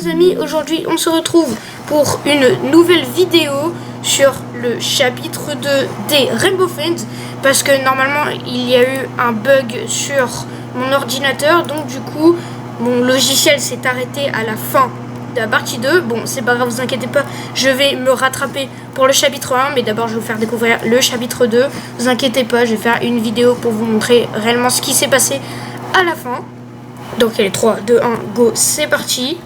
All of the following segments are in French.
les amis, aujourd'hui on se retrouve pour une nouvelle vidéo sur le chapitre 2 des Rainbow Friends, parce que normalement il y a eu un bug sur mon ordinateur, donc du coup mon logiciel s'est arrêté à la fin de la partie 2. Bon, c'est pas grave, vous inquiétez pas, je vais me rattraper pour le chapitre 1, mais d'abord je vais vous faire découvrir le chapitre 2. Vous inquiétez pas, je vais faire une vidéo pour vous montrer réellement ce qui s'est passé à la fin. Donc allez, 3, 2, 1, go, c'est parti.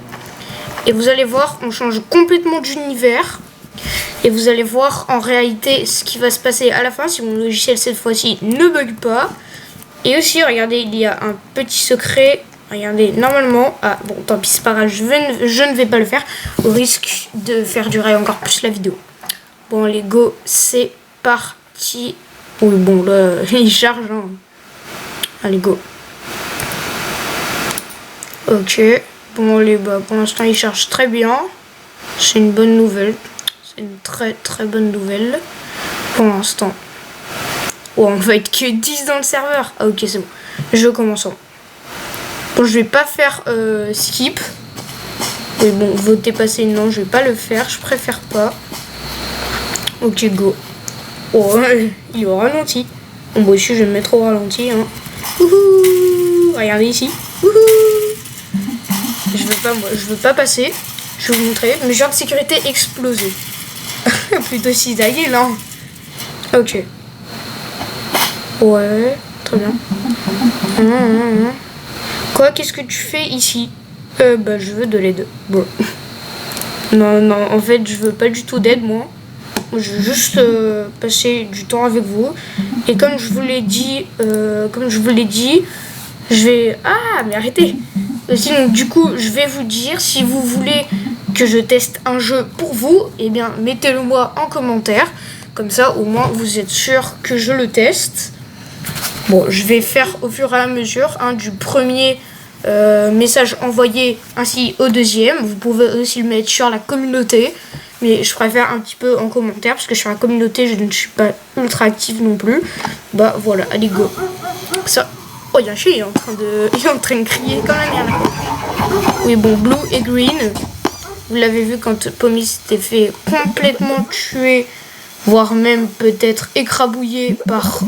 Et vous allez voir, on change complètement d'univers. Et vous allez voir en réalité ce qui va se passer à la fin, si mon logiciel cette fois-ci ne bug pas. Et aussi, regardez, il y a un petit secret. Regardez, normalement, ah bon, tant pis, c'est pas grave, je ne vais pas le faire, au risque de faire durer encore plus la vidéo. Bon, allez, go, c'est parti. Oui, bon, là, il charge, hein. Allez, go. Ok, bon, allez, bah, pour l'instant, il charge très bien. C'est une bonne nouvelle. C'est une très, très bonne nouvelle. Pour l'instant. Oh, on va être que 10 dans le serveur. Ah, ok, c'est bon. Je commence. Bon, je vais pas faire skip. Mais bon, voter passer, non, je vais pas le faire. Je préfère pas. Ok, go. Oh, il est au ralenti. Bon, moi aussi, je vais me mettre au ralenti. Hein. Wouhou. Regardez ici. Wouhou. Je veux pas passer. Je vais vous montrer. Mesure de sécurité explosée. Plutôt cisaillé, là. Ok. Ouais, très bien. Quoi, qu'est-ce que tu fais ici? Bah, je veux de l'aide. Bon. Non, en fait, je veux pas du tout d'aide, moi. Je veux juste passer du temps avec vous. Et comme je vous l'ai dit, je vais... Ah, mais arrêtez. Sinon, du coup, je vais vous dire, si vous voulez que je teste un jeu pour vous, eh bien, mettez-le moi en commentaire. Comme ça, au moins, vous êtes sûr que je le teste. Bon, je vais faire au fur et à mesure, hein, du premier message envoyé ainsi au deuxième. Vous pouvez aussi le mettre sur la communauté, mais je préfère un petit peu en commentaire parce que sur la communauté, je ne suis pas ultra active non plus. Bah voilà, allez go. Ça. Oh, il y a un chien, il est en train de crier comme la merde. Oui, bon, Blue et Green. Vous l'avez vu quand Pommy s'était fait complètement tuer, voire même peut-être écrabouillé par,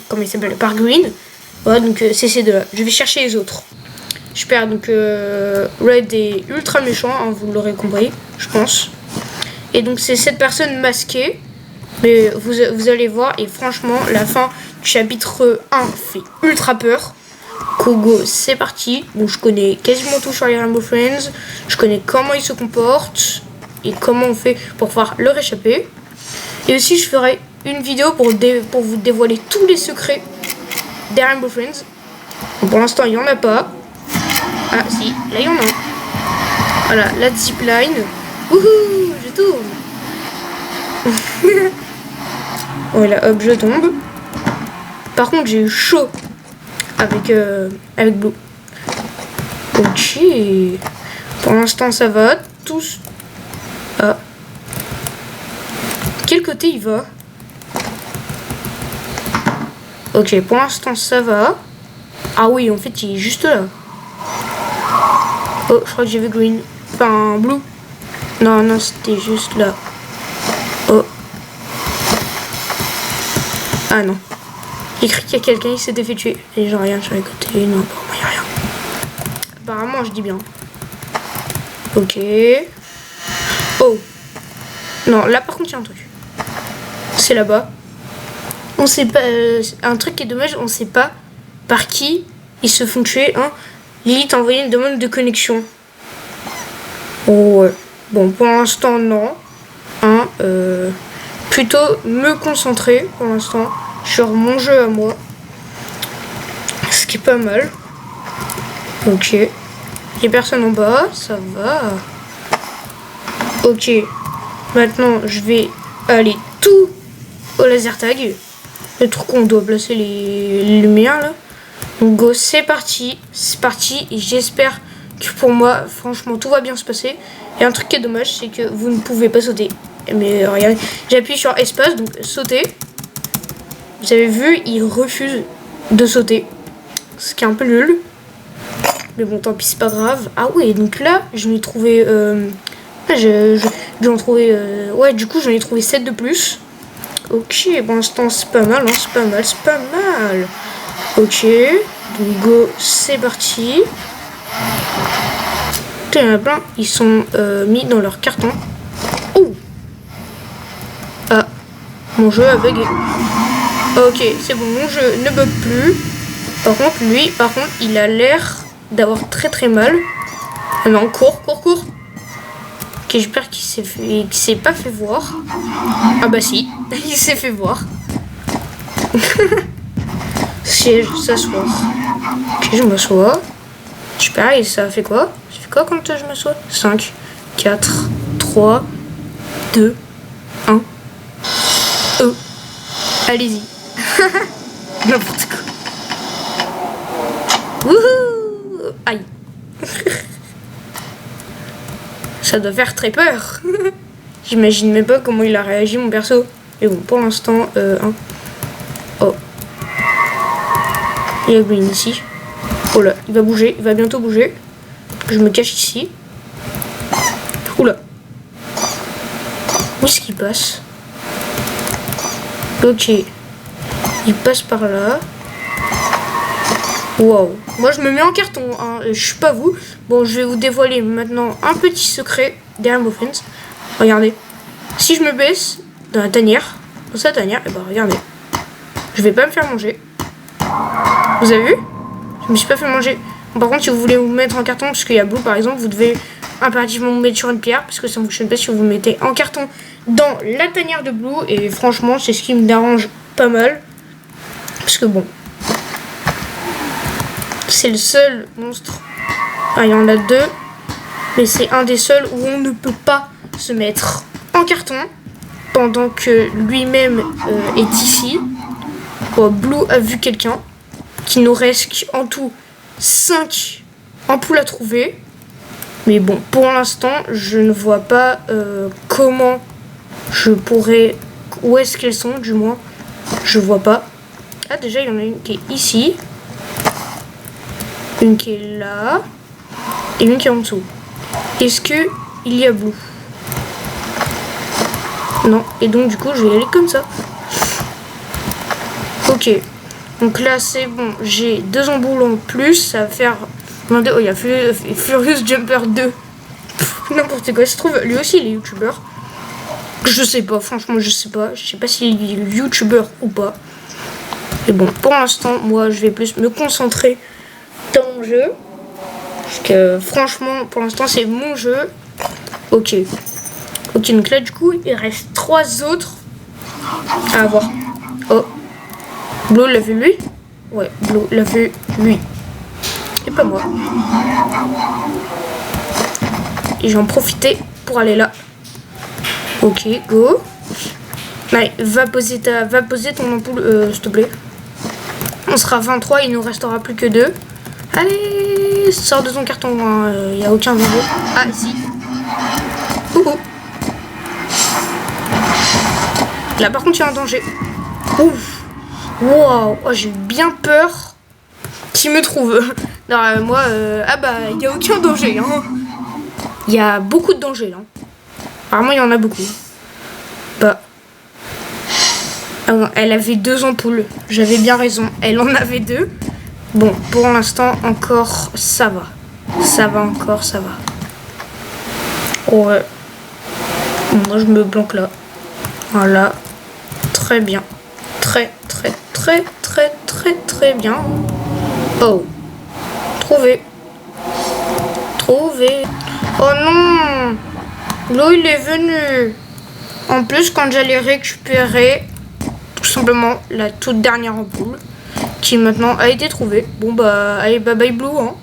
comment il s'appelle, par Green. Voilà, donc c'est ces deux-là. Je vais chercher les autres. Super, donc Red est ultra méchant, hein, vous l'aurez compris, je pense. Et donc c'est cette personne masquée. Mais vous allez voir, et franchement, la fin du chapitre 1 fait ultra peur. Kogo, c'est parti. Bon, je connais quasiment tout sur les Rainbow Friends. Je connais comment ils se comportent et comment on fait pour pouvoir leur échapper. Et aussi, je ferai une vidéo pour vous dévoiler tous les secrets des Rainbow Friends. Bon, pour l'instant, il n'y en a pas. Ah, si, là, il y en a un. Voilà, la zipline. Wouhou, je tourne. Voilà, hop, je tombe. Par contre, j'ai eu chaud avec Blue. Ok. Pour l'instant, ça va. Tous. Ah. Quel côté il va? Ok, pour l'instant, ça va. Ah oui, en fait, il est juste là. Oh, je crois que j'ai vu Green. Enfin, Blue. Non, c'était juste là. Oh. Ah non. J'ai cru qu'il y a quelqu'un qui s'était fait tuer. Et genre rien sur les côtés. Non, pour moi, il n'y a rien. Apparemment, je dis bien. Ok. Oh. Non, là par contre, il y a un truc. C'est là-bas. On sait pas. Un truc qui est dommage, on sait pas par qui ils se font tuer. Hein. Lily t'a envoyé une demande de connexion. Oh, ouais. Bon, pour l'instant, non. Hein, plutôt me concentrer pour l'instant sur mon jeu à moi. Ce qui est pas mal. Ok. Il n'y a personne en bas, ça va. Ok. Maintenant, je vais aller tout au laser tag. Le truc qu'on doit placer les lumières là. Donc go, c'est parti. C'est parti. Et j'espère que pour moi, franchement, tout va bien se passer. Et un truc qui est dommage, c'est que vous ne pouvez pas sauter. Mais regardez, j'appuie sur espace, donc sauter. Vous avez vu, il refuse de sauter. Ce qui est un peu nul. Mais bon, tant pis, c'est pas grave. Ah ouais, donc là, j'en ai trouvé... j'en ai trouvé... ouais, du coup, j'en ai trouvé 7 de plus. Ok, pour l'instant, c'est pas mal, hein, c'est pas mal, c'est pas mal. Ok, donc go, c'est parti. Il y en a plein, ils sont mis dans leur carton. Oh! Ah, mon jeu a bugué. Ok, c'est bon, mon jeu ne bug plus. Par contre, lui, il a l'air d'avoir très très mal. Ah non, cours. Ok, j'espère qu'il s'est pas fait voir. Ah bah si, il s'est fait voir. Siège, s'asseoir. Ok, je m'assois. Super, et ça fait quoi? Ça fait quoi quand je m'assois? 5, 4, 3, 2, 1. Oh. Allez-y. N'importe quoi. Wouhou! Aïe. Ça doit faire très peur. J'imagine même pas comment il a réagi, mon perso. Mais bon, pour l'instant, oh. Il y a Green ici. Oh là, il va bouger, il va bientôt bouger. Je me cache ici. Oula. Où est-ce qu'il passe? Ok. Il passe par là. Wow. Moi, je me mets en carton, hein. Je suis pas vous. Bon, je vais vous dévoiler maintenant un petit secret derrière Muffins. Regardez. Si je me baisse dans la tanière, dans sa tanière, et ben regardez. Je vais pas me faire manger. Vous avez vu? Je me suis pas fait manger. Par contre, si vous voulez vous mettre en carton, parce qu'il y a Blue par exemple, vous devez impérativement vous mettre sur une pierre, parce que ça ne fonctionne pas si vous vous mettez en carton dans la tanière de Blue. Et franchement, c'est ce qui me dérange pas mal. Parce que bon, c'est le seul monstre. Ah, il y en a deux. Mais c'est un des seuls où on ne peut pas se mettre en carton pendant que lui-même est ici. Oh, Blue a vu quelqu'un. Qu'il nous reste en tout 5 ampoules à trouver. Mais bon, pour l'instant, je ne vois pas comment je pourrais... Où est-ce qu'elles sont, du moins. Je vois pas. Ah, déjà, il y en a une qui est ici. Une qui est là. Et une qui est en dessous. Est-ce que il y a Blue? Non. Et donc, du coup, je vais y aller comme ça. Ok. Donc là, c'est bon. J'ai 2 emboules en plus. Ça va faire... Oh, il y a Furious Jumper 2. N'importe quoi. Se trouve, lui aussi, il est youtubeur. Je sais pas. Franchement, je sais pas. Je sais pas s'il est youtubeur ou pas. Et bon, pour l'instant, moi, je vais plus me concentrer dans mon jeu. Parce que, franchement, pour l'instant, c'est mon jeu. Ok. Ok, donc là, du coup, il reste 3 autres à avoir. Oh. Blue l'a vu lui? Ouais, Blue l'a vu lui. Et pas moi. Et j'en profitais pour aller là. Ok, go. Allez, va poser ton ampoule, s'il te plaît. On sera 23, il nous restera plus que 2. Allez, sors de ton carton, il n'y a aucun danger. Ah, si. Ouhou. Là, par contre, il y a un danger. Ouf. Wow, oh, j'ai eu bien peur qu'il me trouve. Non, moi, ah bah, il n'y a aucun danger. Hein. Il y a beaucoup de dangers là. Apparemment, il y en a beaucoup. Bah. Alors, elle avait 2 ampoules. J'avais bien raison. Elle en avait 2. Bon, pour l'instant, encore, ça va. Ça va encore, ça va. Ouais. Bon, moi, je me planque là. Voilà. Très bien. Très bien. Oh. Trouvé. Oh non. L'eau, il est venu. En plus, quand j'allais récupérer tout simplement la toute dernière ampoule, qui maintenant a été trouvée. Bon bah, allez, bye bye Blue, hein.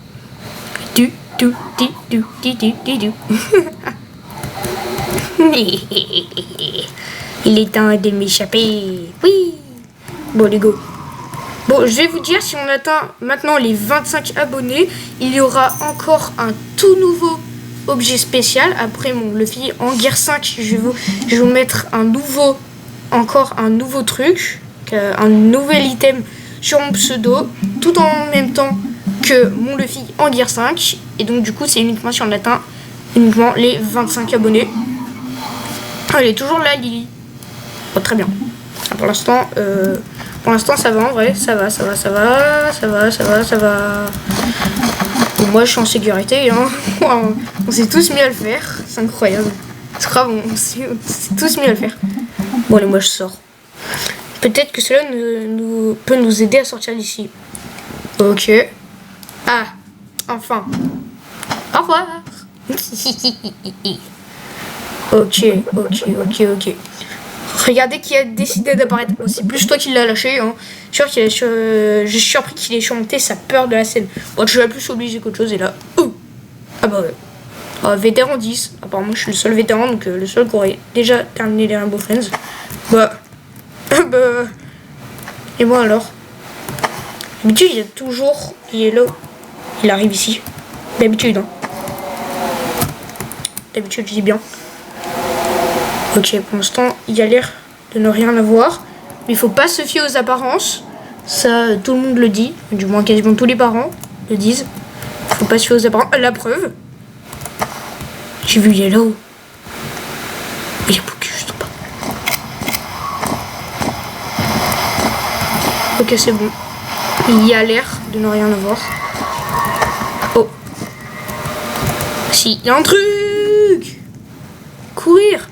Il est temps de m'échapper. Oui. Bon, les go. Bon, je vais vous dire, si on atteint maintenant les 25 abonnés, il y aura encore un tout nouveau objet spécial. Après mon Luffy en Gear 5, je vais vous mettre encore un nouveau truc, un nouvel item sur mon pseudo, tout en même temps que mon Luffy en Gear 5. Et donc du coup c'est uniquement si on atteint uniquement les 25 abonnés. Elle est toujours là, Lily. Oh, très bien. Pour l'instant ça va en vrai. Ça va. Bon, moi je suis en sécurité, hein. On s'est tous mis à le faire. C'est incroyable. C'est grave, on s'est tous mis à le faire. Bon allez, moi je sors. Peut-être que cela peut nous aider à sortir d'ici. Ok. Ah, enfin. Au revoir. Ok. Regardez qui a décidé d'apparaître. Bon, c'est plus toi qui l'as lâché. Hein. Je suis surpris qu'il ait surmonté sa peur de la scène. Bon, je suis plus obligé qu'autre chose. Et là, ah bah ouais. Vétéran 10. Apparemment, je suis le seul vétéran, donc le seul qui aurait déjà terminé les Rainbow Friends. Et moi alors. D'habitude, il y a toujours Yellow. Il arrive ici. D'habitude, hein. D'habitude, je dis bien. Ok, pour l'instant, il a l'air de ne rien avoir. Mais il faut pas se fier aux apparences. Ça, tout le monde le dit. Du moins, quasiment tous les parents le disent. Faut pas se fier aux apparences. La preuve. J'ai vu Yellow. Il y a Pookie juste en bas. Ok, c'est bon. Il y a l'air de ne rien avoir. Oh. Si, il y a un truc. Courir.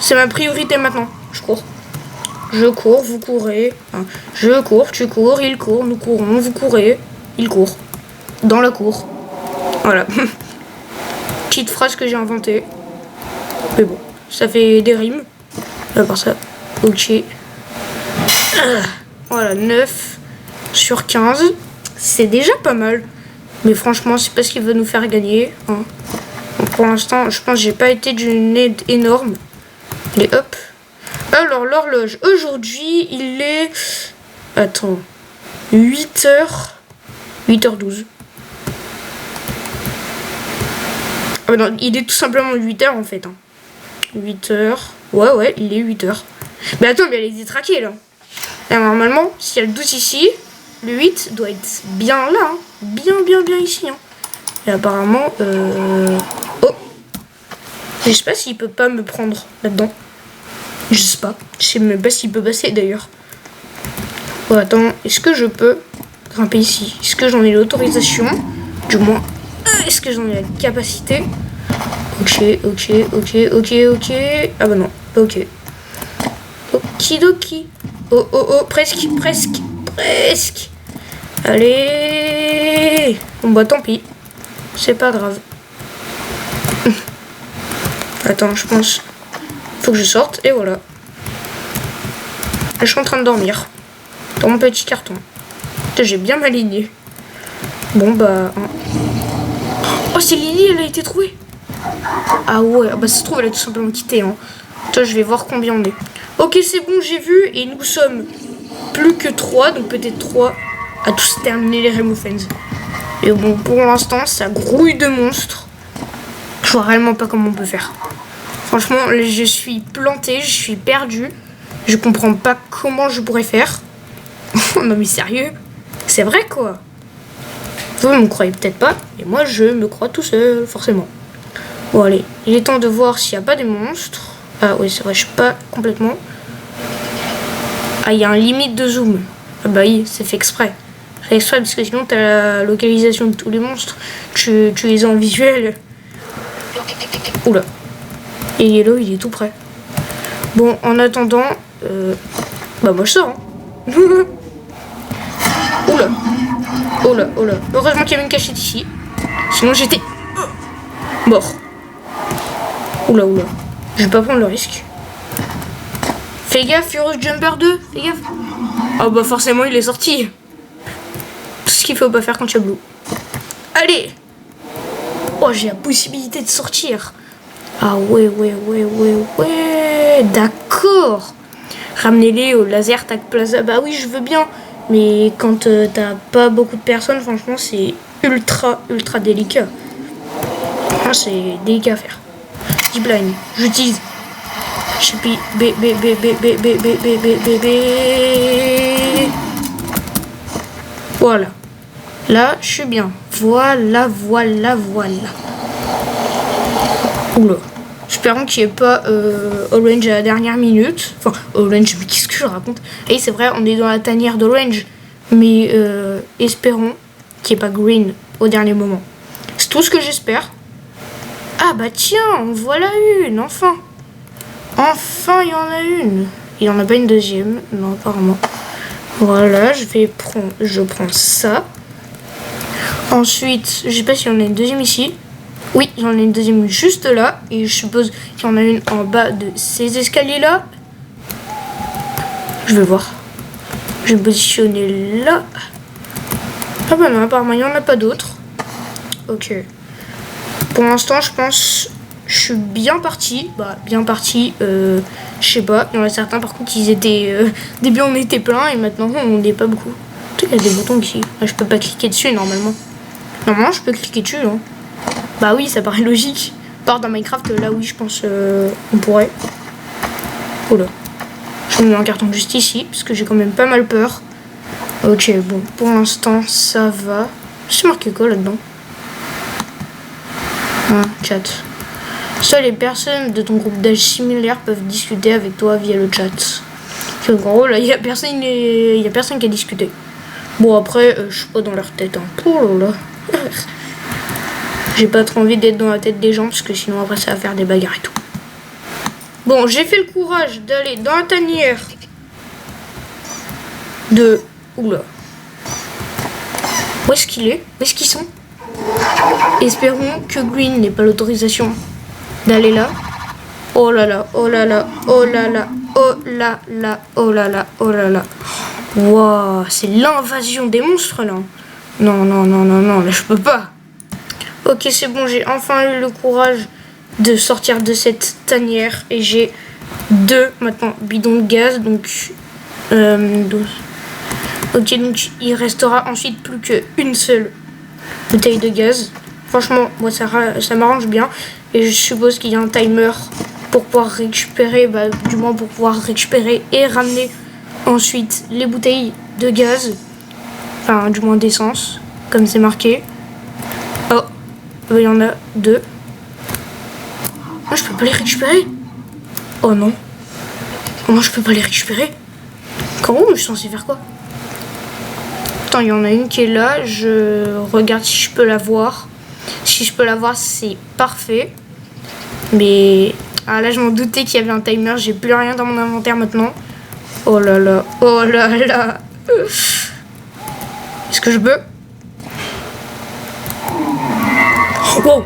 C'est ma priorité maintenant. Je cours. Je cours, vous courez. Enfin, je cours, tu cours, il court, nous courons, vous courez. Il court. Dans la cour. Voilà. Petite phrase que j'ai inventée. Mais bon, ça fait des rimes. À part ça, ok. Voilà, 9 sur 15. C'est déjà pas mal. Mais franchement, c'est pas ce qui va nous faire gagner. Hein. Donc pour l'instant, je pense que j'ai pas été d'une aide énorme. Allez, hop. Alors, l'horloge. Aujourd'hui, il est... Attends. 8h. 8h12. Ah non, il est tout simplement 8h en fait. Hein. 8h. Ouais, il est 8h. Mais attends, mais elle est détraquée là. Et normalement, s'il y a le 12 ici, le 8 doit être bien là. Hein. Bien ici. Hein. Et apparemment... Oh. Je sais pas s'il peut pas me prendre là-dedans. Je sais pas. Je sais même pas s'il peut passer d'ailleurs. Oh, attends, est-ce que je peux grimper ici? Est-ce que j'en ai l'autorisation? Du moins, est-ce que j'en ai la capacité? Ok. Ah bah non, ok. Okidoki. Oh, presque. Allez. Bon bah tant pis. C'est pas grave. Attends, je pense... Faut que je sorte, et voilà. Je suis en train de dormir. Dans mon petit carton. J'ai bien m'aligné. Bon bah... Oh, c'est Lily, elle a été trouvée. Ah ouais, bah ça se trouve, elle a tout simplement quitté. Hein. Toi, je vais voir combien on est. Ok, c'est bon, j'ai vu. Et nous sommes plus que 3. Donc peut-être 3 à tous terminer les Rainbow Friends. Et bon, pour l'instant, ça grouille de monstres. Je vois réellement pas comment on peut faire. Franchement, je suis plantée, je suis perdue. Je comprends pas comment je pourrais faire. Non mais sérieux, c'est vrai quoi. Vous ne me croyez peut-être pas, et moi je me crois tout seul, forcément. Bon allez, il est temps de voir s'il n'y a pas des monstres. Ah oui, c'est vrai, je suis pas complètement... Ah, il y a un limite de zoom. Ah bah oui, c'est fait exprès. C'est exprès parce que sinon, tu as la localisation de tous les monstres. Tu les as en visuel. Oula. Et Yellow, il est tout près. Bon, en attendant... Bah moi je sors. Hein. Oula. Heureusement qu'il y avait une cachette ici. Sinon j'étais... mort. Oula. Je vais pas prendre le risque. Fais gaffe, Furious Jumper 2. Fais gaffe. Ah bah forcément il est sorti. Tout ce qu'il faut pas faire quand tu as Blue. Allez. Oh, j'ai la possibilité de sortir. Ah ouais. D'accord. Ramenez-les au laser tag plaza. Bah oui, je veux bien. Mais quand t'as pas beaucoup de personnes, franchement, c'est ultra délicat. Ah, c'est délicat à faire. Zipline, j'utilise. B. Voilà. Là, je suis bien. Voilà, voilà, voilà. Oula. Espérons qu'il n'y ait pas Orange à la dernière minute. Enfin, Orange, mais qu'est-ce que je raconte? Et c'est vrai, on est dans la tanière d'Orange. Mais espérons qu'il n'y ait pas Green au dernier moment. C'est tout ce que j'espère. Ah bah tiens, en voilà une, enfin. Enfin, il y en a une. Il n'y en a pas une deuxième, non, apparemment. Voilà, je prends ça. Ensuite, je sais pas s'il y en a une deuxième ici. Oui, j'en ai une deuxième juste là. Et je suppose qu'il y en a une en bas de ces escaliers-là. Je vais voir. Je vais me positionner là. Ah bah non, apparemment, il n'y en a pas d'autres. Ok. Pour l'instant, je pense... Je suis bien parti. Bah, bien parti. Je sais pas. Il y en a certains, par contre, ils étaient... Au début, on était plein. Et maintenant, on n'est pas beaucoup. Il y a des boutons ici. Ah, je peux pas cliquer dessus, normalement. Normalement, je peux cliquer dessus, non? Bah oui, ça paraît logique. Par dans Minecraft, là, oui, je pense on pourrait. Oh là. Je mets un carton juste ici, parce que j'ai quand même pas mal peur. Ok, bon, pour l'instant, ça va. C'est marqué quoi, là-dedans? Ah, chat. Seules les personnes de ton groupe d'âge similaire peuvent discuter avec toi via le chat. En gros, là, il y a personne qui a discuté. Bon, après, je suis pas dans leur tête. Hein. Oh là là. J'ai pas trop envie d'être dans la tête des gens, parce que sinon, après, ça va faire des bagarres et tout. Bon, j'ai fait le courage d'aller dans la tanière de... Oula. Où est-ce qu'il est? Où est-ce qu'ils sont? Espérons que Green n'ait pas l'autorisation d'aller là. Oh là là, oh là là, oh là là, oh là là, oh là là, oh là là. Waouh, c'est l'invasion des monstres là. Non, non, non, non, non, là je peux pas. Ok, c'est bon, j'ai enfin eu le courage de sortir de cette tanière. Et j'ai 2 maintenant bidons de gaz, donc 12. Ok, donc il restera ensuite plus qu'une seule bouteille de gaz. Franchement, moi ça m'arrange bien. Et je suppose qu'il y a un timer pour pouvoir récupérer, bah, du moins pour pouvoir récupérer et ramener ensuite les bouteilles de gaz. Enfin, du moins d'essence, comme c'est marqué. Oh, il y en a 2. Moi, je peux pas les récupérer. Oh non. Moi, je peux pas les récupérer. Comment je suis censé faire quoi? Attends, il y en a une qui est là. Je regarde si je peux la voir. Si je peux la voir, c'est parfait. Mais ah, là, je m'en doutais qu'il y avait un timer. J'ai plus rien dans mon inventaire maintenant. Oh là là. Oh là là. Est-ce que je peux? Wow.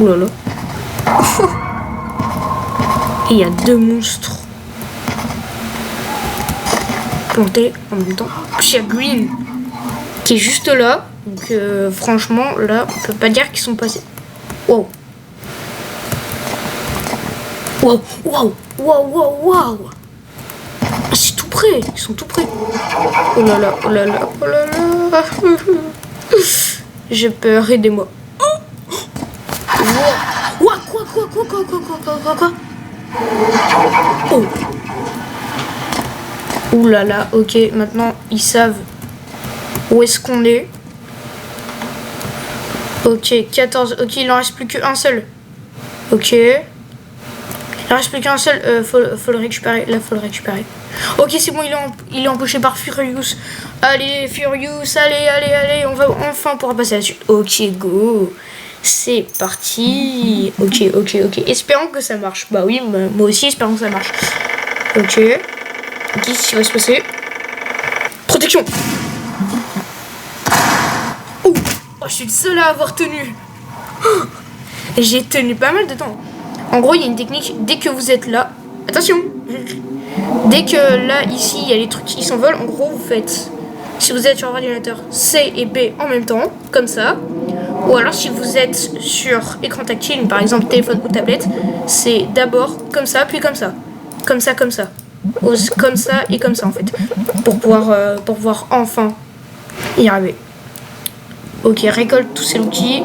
Oh là là. Et il y a 2 monstres plantés en même temps. Puis il y a Green qui est juste là. Donc franchement, là, on peut pas dire qu'ils sont passés. Wow. Wow, wow, wow, wow, wow. Ah, c'est tout près, ils sont tout près. Oh là là, oh là là, oh là là. J'ai peur, aidez-moi. Quoi? Oh. Ouh là là, ok, maintenant ils savent où est-ce qu'on est. Ok, 14, ok, il en reste plus qu'un seul. Ok. Il en reste plus qu'un seul, faut le récupérer, là faut le récupérer. Ok, c'est bon, il est empoché par Furious. Allez, Furious, allez, on va enfin pouvoir passer à la suite. Ok, go. C'est parti. Ok. Espérons que ça marche. Bah oui, moi aussi, espérons que ça marche. Ok. Ok, qu'est-ce qui va se passer? Protection. Oh, je suis le seul à avoir tenu. Oh, j'ai tenu pas mal de temps. En gros, il y a une technique. Dès que vous êtes là, attention. Dès que là, ici, il y a les trucs qui s'envolent. En gros, vous faites, si vous êtes sur ordinateur, C et B en même temps, comme ça. Ou alors, si vous êtes sur écran tactile, par exemple téléphone ou tablette, c'est d'abord comme ça, puis comme ça. Comme ça. Comme ça et comme ça, en fait. Pour pouvoir enfin y arriver. Ok, récolte tous ces outils.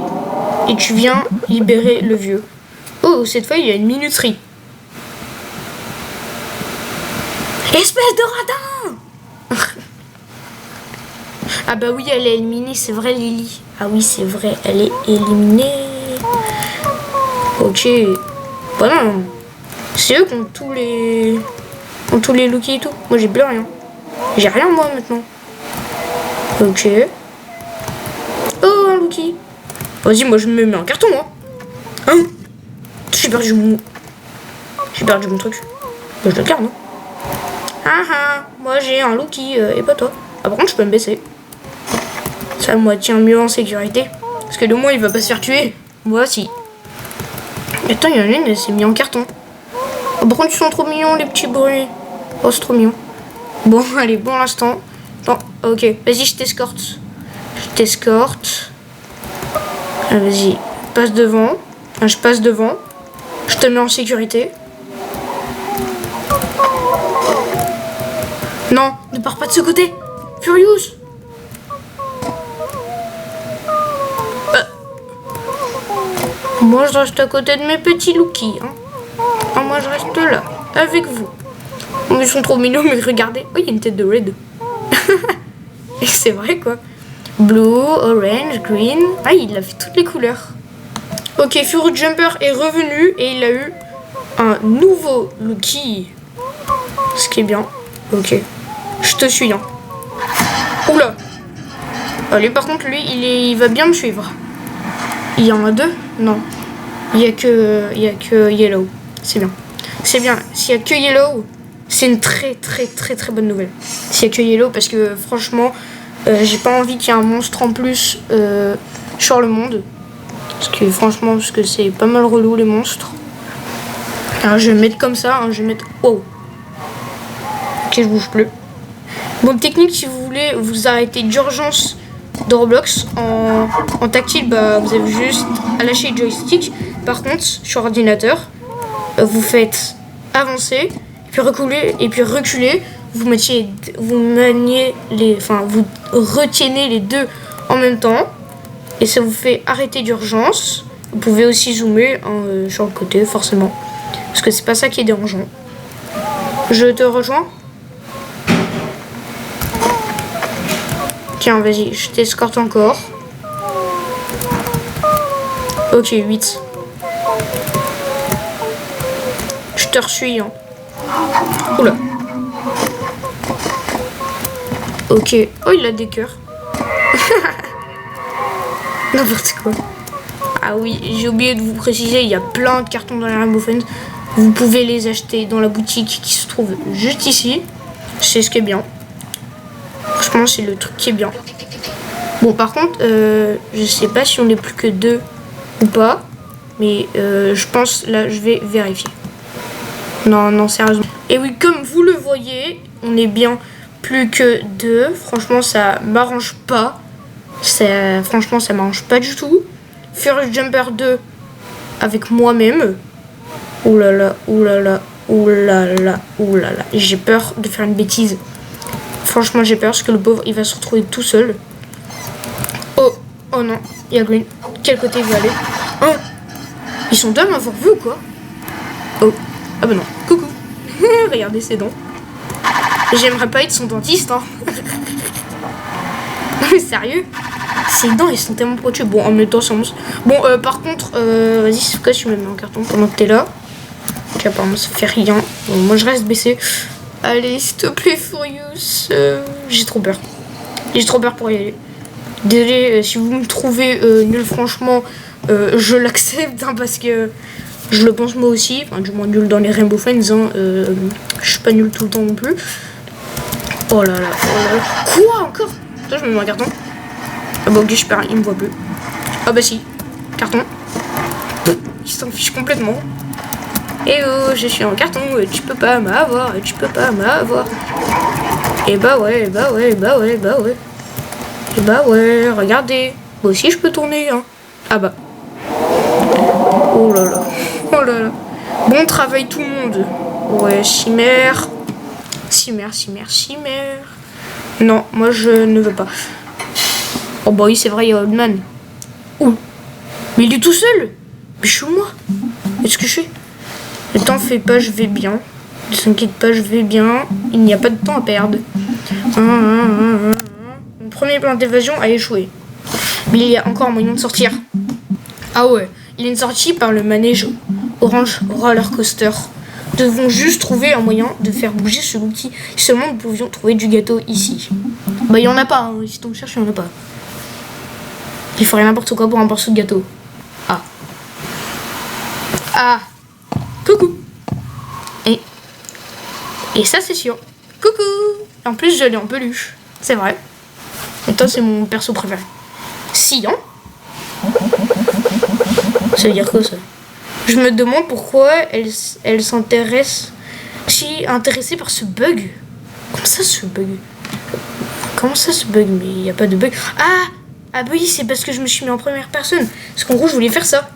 Et tu viens libérer le vieux. Oh, cette fois, il y a une minuterie. Espèce de radin. Ah bah oui, elle est éliminée, c'est vrai, Lily. Ah oui, c'est vrai, elle est éliminée. Ok. Bah non, c'est eux qui ont tous les... Lookies et tout. Moi, j'ai plus rien. J'ai rien, moi, maintenant. Ok. Oh, un Lookie. Vas-y, moi, je me mets en carton, moi. Hein? J'ai perdu mon... truc. Bah, je le garde, non? Ah ah, moi, j'ai un Lookie, et pas toi. Ah, par contre, je peux me baisser. Ça me tient mieux en sécurité. Parce que de moi, il va pas se faire tuer. Moi, si. Attends, il y en a une, elle s'est mise en carton. Oh, par contre, ils sont trop mignons, les petits bruits. Oh, c'est trop mignon. Bon, allez, pour l'instant. Bon, ok. Vas-y, je t'escorte. Je t'escorte. Vas-y, passe devant. Enfin, je passe devant. Je te mets en sécurité. Non, ne pars pas de ce côté. Furious. Moi, je reste à côté de mes petits Lookies. Hein. Ah, moi, je reste là, avec vous. Oh, ils sont trop mignons, mais regardez. Oh, il y a une tête de Red. Et c'est vrai, quoi. Blue, orange, green. Ah, il a fait toutes les couleurs. Ok, Furious Jumper est revenu et il a eu un nouveau Lookie. Ce qui est bien. Ok. Je te suis, hein. Oula. Allez, par contre, lui, il va bien me suivre. Il y en a deux? Non. Il y a que Yellow. C'est bien. C'est bien. S'il y a que Yellow, c'est une très bonne nouvelle. S'il y a que Yellow, parce que franchement, j'ai pas envie qu'il y ait un monstre en plus sur le monde. Parce que c'est pas mal relou les monstres. Alors je vais mettre comme ça, hein, je vais mettre... Oh. Ok, je bouge plus. Bonne technique, si vous voulez vous arrêter d'urgence de Roblox en tactile, bah, vous avez juste à lâcher le joystick. Par contre, sur ordinateur, vous faites avancer, puis reculer, vous retienez les deux en même temps, et ça vous fait arrêter d'urgence. Vous pouvez aussi zoomer sur le côté, forcément, parce que c'est pas ça qui est dérangeant. Je te rejoins. Tiens, vas-y, je t'escorte encore. Ok, 8. Je te resuis, hein. Oula. Ok. Oh, il a des cœurs. N'importe quoi. Ah oui, j'ai oublié de vous préciser, il y a plein de cartons dans les Rainbow Friends. Vous pouvez les acheter dans la boutique qui se trouve juste ici. C'est ce qui est bien. Franchement, c'est le truc qui est bien. Bon, par contre, je sais pas si on est plus que 2 ou pas. Mais je pense, là, je vais vérifier. Non, sérieusement. Et oui, comme vous le voyez, on est bien plus que 2. Franchement, ça m'arrange pas. Franchement, ça m'arrange pas du tout. Furious Jumper 2 avec moi-même. Oulala, oulala, oulala, oulala. J'ai peur de faire une bêtise. Franchement, j'ai peur parce que le pauvre, il va se retrouver tout seul. Oh non, il y a Green. Quel côté il va aller? Oh, ils sont deux à m'avoir vu ou quoi? Oh, ah bah non, coucou. Regardez ses dents. J'aimerais pas être son dentiste, hein. Non mais sérieux? Ses dents, ils sont tellement protégés. Bon, en même temps, c'est bon, par contre, vas-y, c'est quoi si je me mets en carton pendant que t'es là? Ok, apparemment, ça fait rien. Bon, moi, je reste baissé. Allez, s'il te plaît, Furious. J'ai trop peur. J'ai trop peur pour y aller. Désolé, si vous me trouvez nul, franchement, je l'accepte, hein, parce que je le pense moi aussi. Enfin, du moins nul dans les Rainbow Friends. Hein, je suis pas nul tout le temps non plus. Oh là là, oh là là. Quoi encore? Attends, je me mets un carton. Ah bah ok, je perds, il me voit plus. Ah bah si, carton. Il s'en fiche complètement. Et oh, je suis en carton, tu peux pas m'avoir, tu peux pas m'avoir. Et bah ouais, bah ouais, bah ouais, bah ouais. Et bah ouais, regardez. Moi aussi je peux tourner, hein. Ah bah. Oh là là. Oh là là. Bon travail tout le monde. Ouais, chimère. Chimère. Non, moi je ne veux pas. Oh bah oui, c'est vrai, il y a Oldman. Ouh. Mais il est tout seul. Mais je suis moi. Qu'est-ce que je fais? Ne t'en fais pas, je vais bien. Ne t'inquiète pas, je vais bien. Il n'y a pas de temps à perdre. On premier plan d'évasion a échoué. Mais il y a encore un moyen de sortir. Ah ouais, il y a une sortie par le manège Orange Roller Coaster. Nous devons juste trouver un moyen de faire bouger ce outil. Si seulement nous pouvions trouver du gâteau ici. Bah il n'y en a pas, hein. Si on cherche, il n'y en a pas. Il faudrait n'importe quoi pour un morceau de gâteau. Ah. Ah. Coucou. Et ça c'est sûr. Coucou. En plus je l'ai en peluche. C'est vrai. Et toi c'est mon perso préféré. Sion. Ça veut dire quoi ça? Je me demande pourquoi elle s'intéresse si intéressée par ce bug. Comment ça ce bug? Comment ça ce bug? Mais il n'y a pas de bug. Ah oui, c'est parce que je me suis mis en première personne. Parce qu'en gros je voulais faire ça.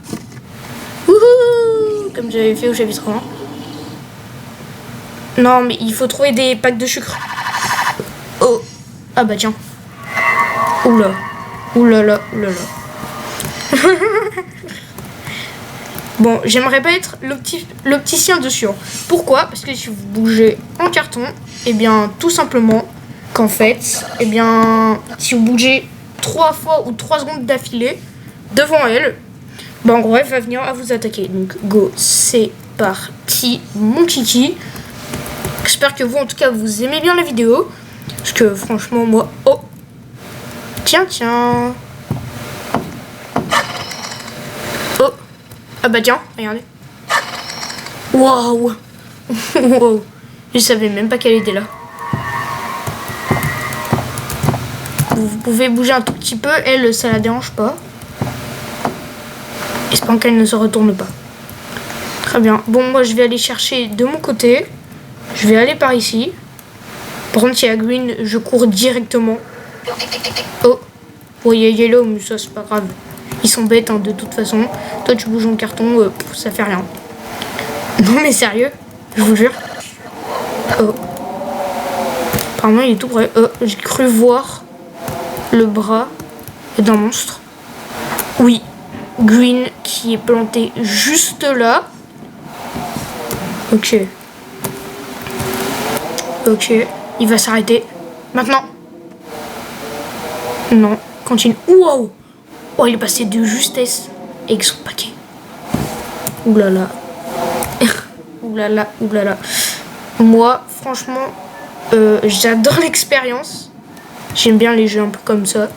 Wouhou. Comme j'avais fait au chapitre 1. Non mais il faut trouver des packs de sucre. Oh. Ah bah tiens. Oula. Oulala. Oulala. Bon, j'aimerais pas être l'opticien de Sion. Pourquoi? Parce que si vous bougez en carton, et bien tout simplement qu'en fait, et bien si vous bougez 3 fois ou 3 secondes d'affilée devant elle, bah en gros elle va venir à vous attaquer. Donc go, c'est parti mon kiki. J'espère que vous en tout cas vous aimez bien la vidéo. Parce que franchement moi... Oh. Tiens. Oh. Ah bah tiens, regardez. Waouh. Wow. Je savais même pas qu'elle était là. Vous pouvez bouger un tout petit peu. Elle, ça la dérange pas. Espérons qu'elle ne se retourne pas. Très bien. Bon, moi je vais aller chercher de mon côté. Je vais aller par ici. Par contre, il y a Green, je cours directement. Oh. Bon, il y a Yellow, mais ça c'est pas grave. Ils sont bêtes hein, de toute façon. Toi tu bouges en carton, ça fait rien. Non mais sérieux, je vous jure. Oh. Apparemment il est tout près. Oh, j'ai cru voir le bras d'un monstre. Oui, Green qui est planté juste là. Ok. Ok, il va s'arrêter. Maintenant. Non, continue. Wow. Oh, il est passé de justesse avec son paquet. Oulala. Oulala. Moi, franchement, j'adore l'expérience. J'aime bien les jeux un peu comme ça.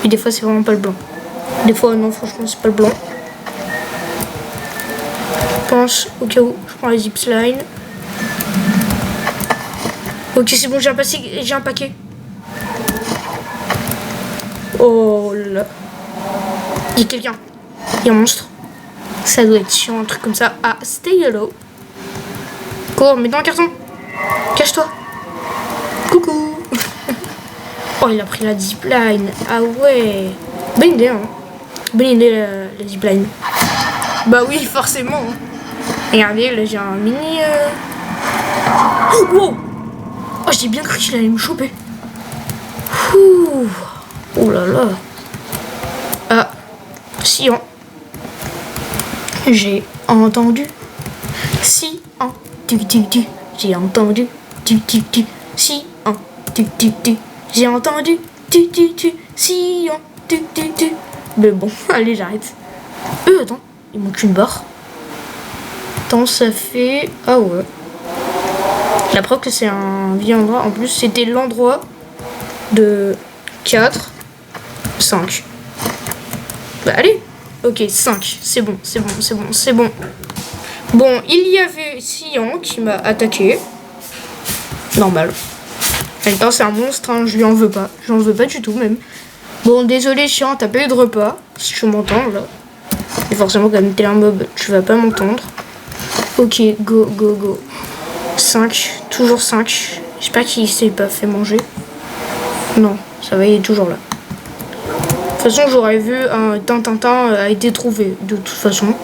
Et des fois, c'est vraiment pas le blanc. Des fois, non, franchement, c'est pas le blanc. Je pense, au cas où, je prends les zipline. Ok, c'est bon, j'ai un paquet. Oh là. Il y a quelqu'un. Il y a un monstre. Ça doit être chiant, un truc comme ça. Ah, stay yellow. Cours, mets dans le carton. Cache-toi. Coucou. Oh, il a pris la zipline. Ah ouais. Bonne idée, hein. Bonne idée, la zipline. Bah oui, forcément. Hein. Regardez, là, j'ai un mini... Oh, wow. Oh, j'ai bien cru qu'il allait me choper. Ouh. Oh là là. Ah, Sion. J'ai entendu. Sion. J'ai entendu. Sion. J'ai entendu. Sion. Mais bon, allez, j'arrête. Attends, il manque une barre. Attends, ça fait... Ah ouais. La preuve que c'est un vieil endroit. En plus, c'était l'endroit de 4, 5. Bah allez. Ok, 5. C'est bon. Bon, il y avait Sion qui m'a attaqué. Normal. En même temps, c'est un monstre, hein, je lui en veux pas. J'en veux pas du tout, même. Bon, désolé, Sion, t'as pas eu de repas. Si tu m'entends, là. Et forcément, comme t'es un mob, tu vas pas m'entendre. Ok, go. 5. Toujours 5. J'espère qu'il s'est pas fait manger. Non, ça va, il est toujours là. De toute façon, j'aurais vu un Tintin a été trouvé, de toute façon.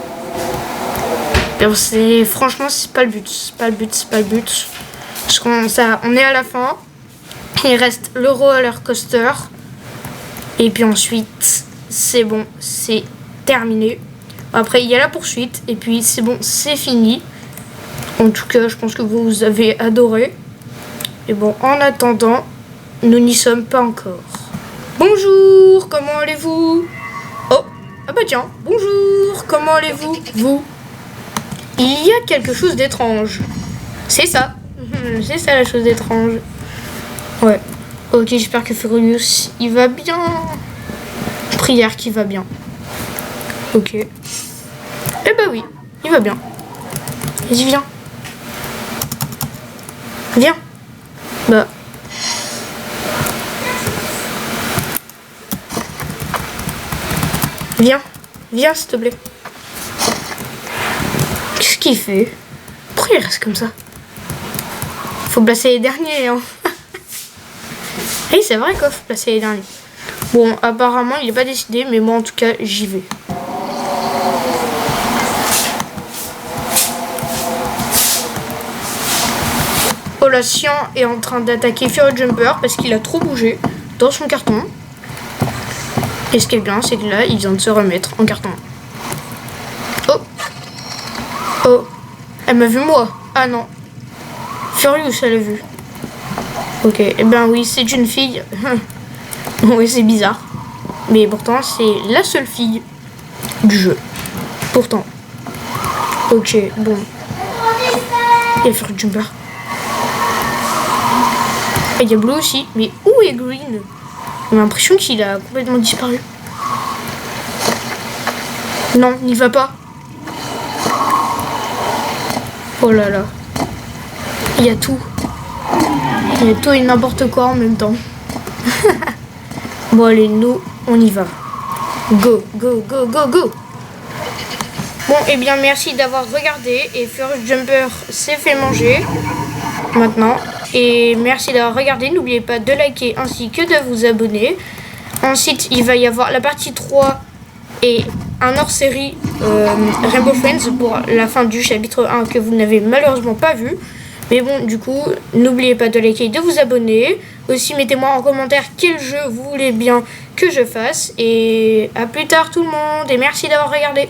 Franchement, c'est pas le but. Parce qu'on est à la fin. Il reste le roller coaster. Et puis ensuite, c'est bon, c'est terminé. Après, il y a la poursuite. Et puis, c'est bon, c'est fini. En tout cas, je pense que vous avez adoré. Et bon, en attendant, nous n'y sommes pas encore. Bonjour, comment allez-vous? Oh, ah bah tiens, bonjour, comment allez-vous? Vous? Il y a quelque chose d'étrange. C'est ça. C'est ça la chose d'étrange. Ouais. Ok, j'espère que Furious, il va bien. Prière qu'il va bien. Ok. Eh bah oui, il va bien. Vas-y, viens. Viens. Bah. Viens. Viens, s'il te plaît. Qu'est-ce qu'il fait? Pourquoi il reste comme ça? Faut placer les derniers, hein. Oui, c'est vrai quoi, faut placer les derniers. Bon, apparemment, il n'est pas décidé, mais moi, en tout cas, j'y vais. Olation est en train d'attaquer Fury Jumper parce qu'il a trop bougé dans son carton. Et ce qui est bien, c'est que là, il vient de se remettre en carton. Oh. Oh. Elle m'a vu moi. Ah non. Furious, elle l'a vu. Ok, eh ben oui, c'est une fille. Oui, c'est bizarre. Mais pourtant, c'est la seule fille du jeu. Pourtant. Ok, bon. Il y a Fury Jumper. Et il y a Blue aussi. Mais où est Green? J'ai l'impression qu'il a complètement disparu. Non, n'y va pas. Oh là là. Il y a tout. Il y a tout et n'importe quoi en même temps. Bon allez, nous, on y va. Go, go, go, go, go. Bon, et bien merci d'avoir regardé. Et Fury Jumper s'est fait manger. Maintenant. Et merci d'avoir regardé. N'oubliez pas de liker ainsi que de vous abonner. Ensuite, il va y avoir la partie 3 et un hors-série Rainbow Friends pour la fin du chapitre 1 que vous n'avez malheureusement pas vu. Mais bon, du coup, n'oubliez pas de liker et de vous abonner. Aussi, mettez-moi en commentaire quel jeu vous voulez bien que je fasse. Et à plus tard tout le monde. Et merci d'avoir regardé.